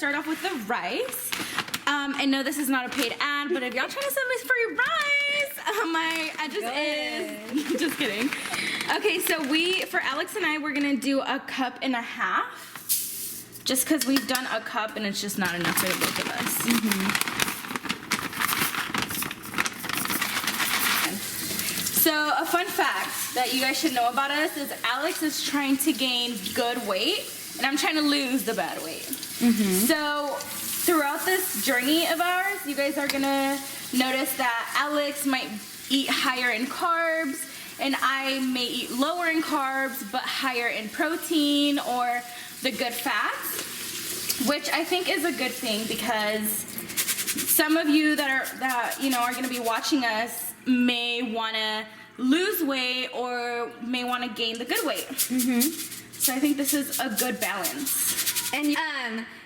start off with the rice. I know this is not a paid ad, but if y'all trying to send me free rice, my address is. Just kidding. Okay, so for Alex and I, we're gonna do 1.5 cups, just because we've done a cup and it's just not enough for the both of us. So a fun fact that you guys should know about us is Alex is trying to gain good weight, and I'm trying to lose the bad weight. So throughout this journey of ours, you guys are gonna notice that Alex might eat higher in carbs, and I may eat lower in carbs but higher in protein or the good fats, which I think is a good thing, because some of you that are going to be watching us may want to lose weight or may want to gain the good weight. So I think this is a good balance. And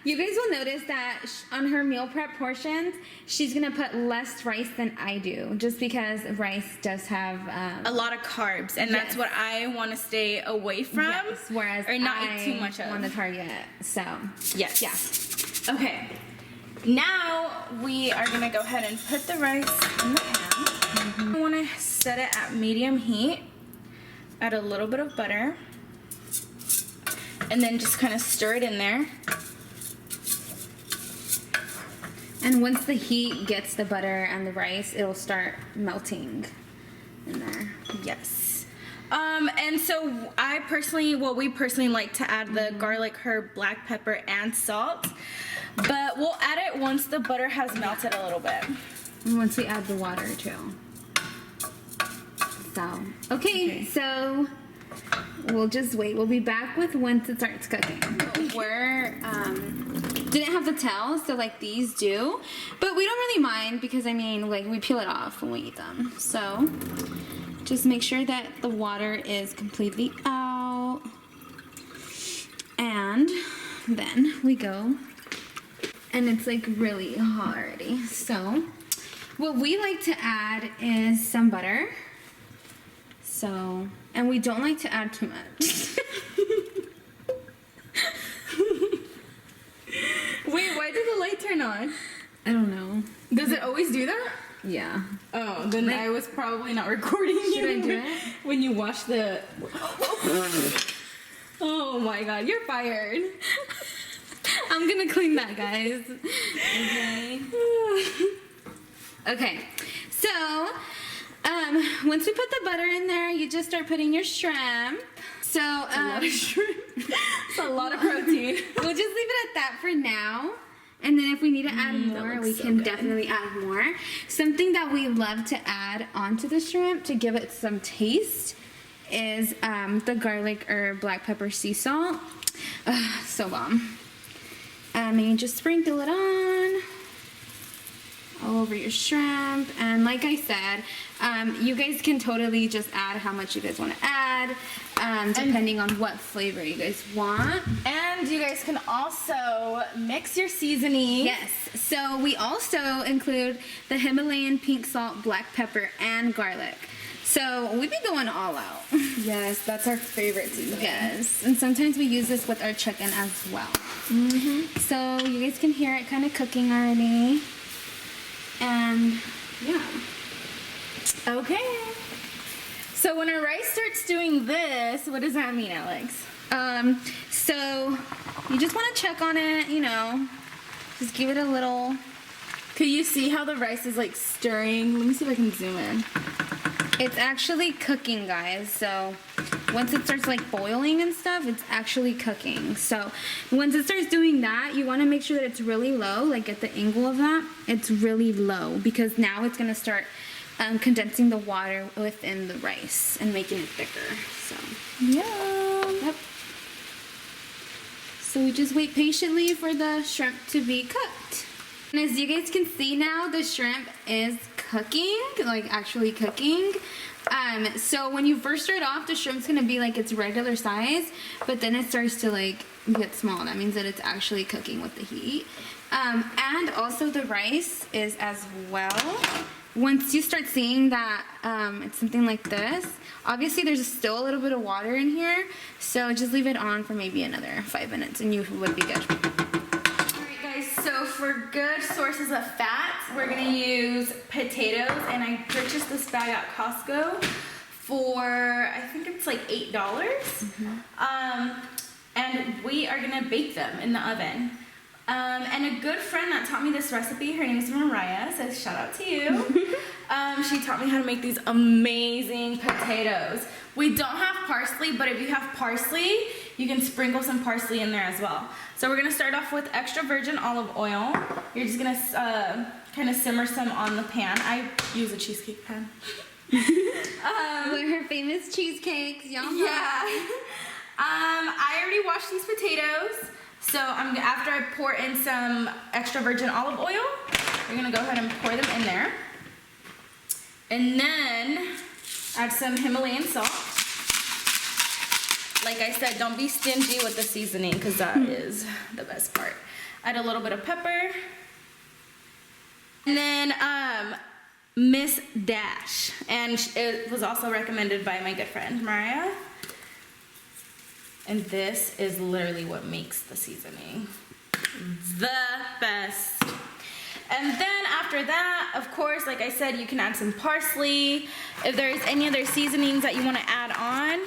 you guys will notice that on her meal prep portions, she's gonna put less rice than I do, just because rice does have a lot of carbs, and that's what I want to stay away from. Whereas or not eat too much of. On the target. So yes. Okay. Now we are gonna go ahead and put the rice in the pan. I want to set it at medium heat. Add a little bit of butter. And then just kind of stir it in there. And once the heat gets the butter and the rice, it'll start melting in there. Yes. And so we personally like to add the garlic, herb, black pepper, and salt. But we'll add it once the butter has melted a little bit. And once we add the water too. So, okay. So we'll just wait. We'll be back with once it starts cooking. We're didn't have the tails, so like these do, but we don't really mind, because I mean, like, we peel it off when we eat them. So just make sure that the water is completely out, and then we go, and it's like really hot already. So what we like to add is some butter. So, and we don't like to add too much. Wait, why did the light turn on? I don't know. Does it always do that? Yeah. Oh, then I was probably not recording you. Should I do it? When you wash the... Oh my god, you're fired. I'm gonna clean that, guys. Okay. Okay, so once we put the butter in there, you just start putting your shrimp. So a lot of shrimp. It's a lot of protein. We'll just leave it at that for now. And then if we need to add more, we can definitely add more. Something that we love to add onto the shrimp to give it some taste is the garlic or black pepper sea salt. So bomb. And you just sprinkle it on all over your shrimp. And like I said, you guys can totally just add how much you guys want to add, depending on what flavor you guys want. And you guys can also mix your seasoning. Yes, so we also include the Himalayan pink salt, black pepper, and garlic. So we be going all out. Yes, that's our favorite seasoning. Yes, and sometimes we use this with our chicken as well. So you guys can hear it kind of cooking already. And yeah. Okay. So when our rice starts doing this, what does that mean, Alex? So you just want to check on it, just give it a little. Could you see how the rice is like stirring? Let me see if I can zoom in. It's actually cooking, guys. So once it starts like boiling and stuff, it's actually cooking. So once it starts doing that, you want to make sure that it's really low, like at the angle of that, it's really low, because now it's going to start condensing the water within the rice and making it thicker. So yeah. Yep. So we just wait patiently for the shrimp to be cooked. And as you guys can see now, the shrimp is cooking, like actually cooking. So when you first start off, the shrimp's gonna be like its regular size, but then it starts to like get small. That means that it's actually cooking with the heat. And also the rice is as well. Once you start seeing that it's something like this, obviously there's still a little bit of water in here, so just leave it on for maybe another 5 minutes and you would be good. Alright guys, for good sources of fats, we're gonna use potatoes, and I purchased this bag at Costco for, I think it's like $8. And we are gonna bake them in the oven. And a good friend that taught me this recipe, her name is Mariah, so shout out to you. She taught me how to make these amazing potatoes. We don't have parsley, but if you have parsley, you can sprinkle some parsley in there as well. So we're gonna start off with extra virgin olive oil. You're just gonna kind of simmer some on the pan. I use a cheesecake pan. With her famous cheesecakes, yum. Yeah. I already washed these potatoes. So after I pour in some extra virgin olive oil, we're gonna go ahead and pour them in there. And then add some Himalayan salt. Like I said, don't be stingy with the seasoning because that is the best part. Add a little bit of pepper. And then Miss Dash. And it was also recommended by my good friend, Mariah. And this is literally what makes the seasoning the best. And then after that, of course, like I said, you can add some parsley. If there's any other seasonings that you want to add on,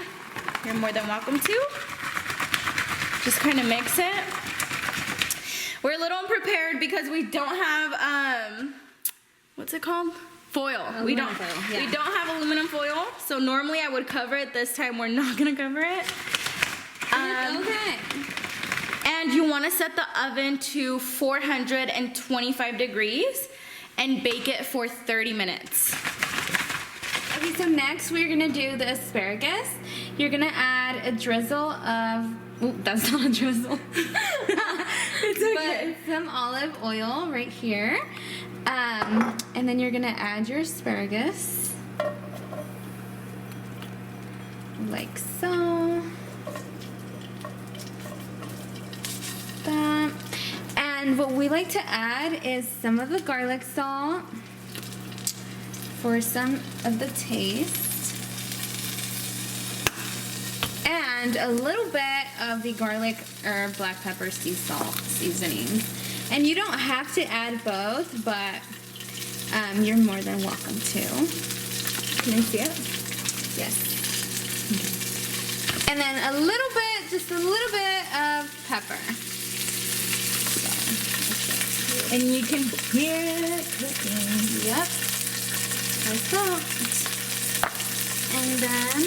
you're more than welcome to. Just kind of mix it. We're a little unprepared because we don't have, what's it called? Foil. We don't have aluminum foil. So normally I would cover it. This time we're not gonna cover it. Okay. And you want to set the oven to 425 degrees and bake it for 30 minutes. Okay, so next we're gonna do the asparagus. You're gonna add a drizzle of, that's not a drizzle. It's okay. But some olive oil right here. And then you're gonna add your asparagus. Like so. And what we like to add is some of the garlic salt for some of the taste, and a little bit of the garlic or black pepper sea salt seasoning. And you don't have to add both, but you're more than welcome to. Can I see it? Yes. And then a little bit, just a little bit of pepper. And you can hear it cooking. Yep. Like that. And then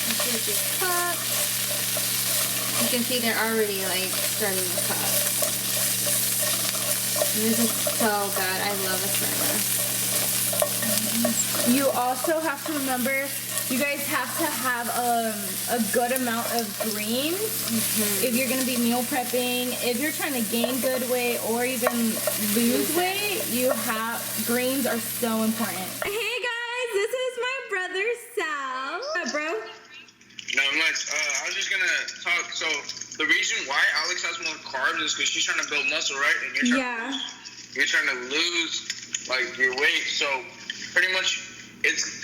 after it gets cooked, you can see they're already like starting to cook. And this is so good. I love asparagus. You also have to remember, you guys have to have a good amount of greens if you're gonna be meal prepping. If you're trying to gain good weight or even lose weight, greens are so important. Hey guys, this is my brother Sal. What's up, bro? Not much. I was just gonna talk. So the reason why Alex has more carbs is because she's trying to build muscle, right? And you're trying to lose like your weight. So pretty much it's.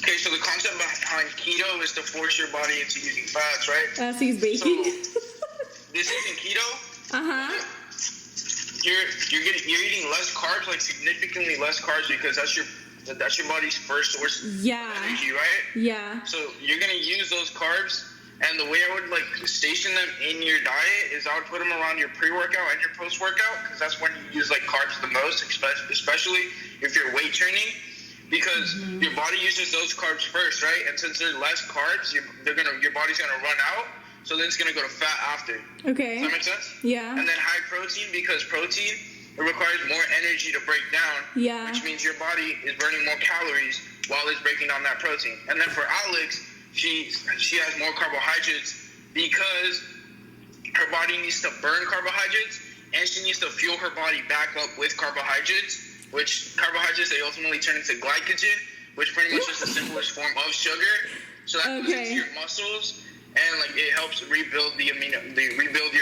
Okay, so the concept behind keto is to force your body into using fats, right? As he's baking. So, this isn't keto. You're eating less carbs, like significantly less carbs, because that's your body's first source of energy, right? Yeah. So you're gonna use those carbs, and the way I would like station them in your diet is I would put them around your pre-workout and your post-workout, because that's when you use like carbs the most, especially if you're weight training. Because your body uses those carbs first, right? And since there's less carbs, your body's gonna run out. So then it's gonna go to fat after. Okay. Does that make sense? Yeah. And then high protein, because protein requires more energy to break down. Yeah. Which means your body is burning more calories while it's breaking down that protein. And then for Alex, she has more carbohydrates because her body needs to burn carbohydrates, and she needs to fuel her body back up with carbohydrates. Which carbohydrates, they ultimately turn into glycogen, which pretty much is the simplest form of sugar. So that goes into your muscles, and like it helps rebuild rebuild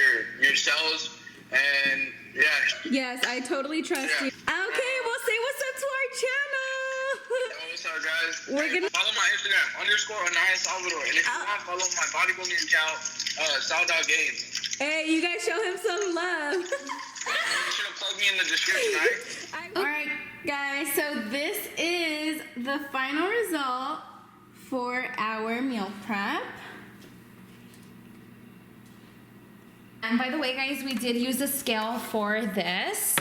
your cells, and yeah. Yes, I totally trust you. Okay, well say what's up to our channel. What's up, guys? We're gonna follow my Instagram _Anaya Salvador, and if you want, follow my bodybuilding account, Sal.Games. Hey, you guys show him some love. You should have plugged me in the description, right? Alright, guys, so this is the final result for our meal prep. And by the way, guys, we did use a scale for this.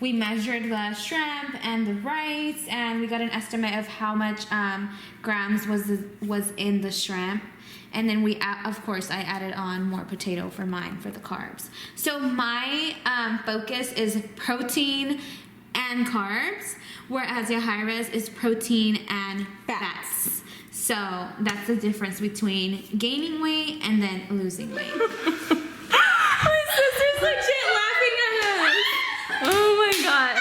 We measured the shrimp and the rice, and we got an estimate of how much grams was in the shrimp. And then we, of course, I added on more potato for mine for the carbs. So my focus is protein and carbs, whereas Yahaira's is protein and fats. So that's the difference between gaining weight and then losing weight. My sister's legit laughing at us. Oh my god.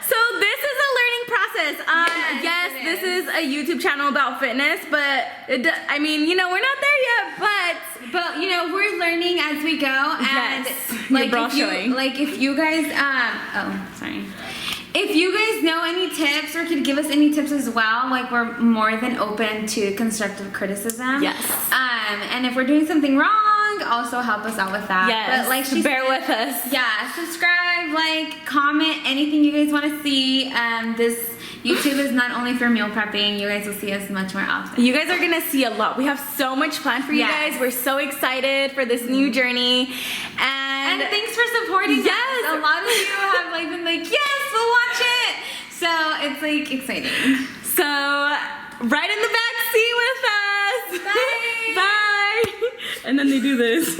So this is a learning process. Yes, this is a YouTube channel about fitness, but I mean, you know, we're not there yet, But you know, we're learning as we go, and yes, like if you guys if you guys know any tips or could give us any tips as well, like we're more than open to constructive criticism. Yes. And if we're doing something wrong, also help us out with that. Yes. But like bear with us. Yeah, subscribe, like, comment, anything you guys want to see. This YouTube is not only for meal prepping. You guys will see us much more often. You guys are gonna see a lot. We have so much planned for you guys. We're so excited for this new journey. And thanks for supporting us. A lot of you have like been like, yes, we'll watch it. So it's like exciting. So right in the back seat with us. Bye. Bye. And then they do this.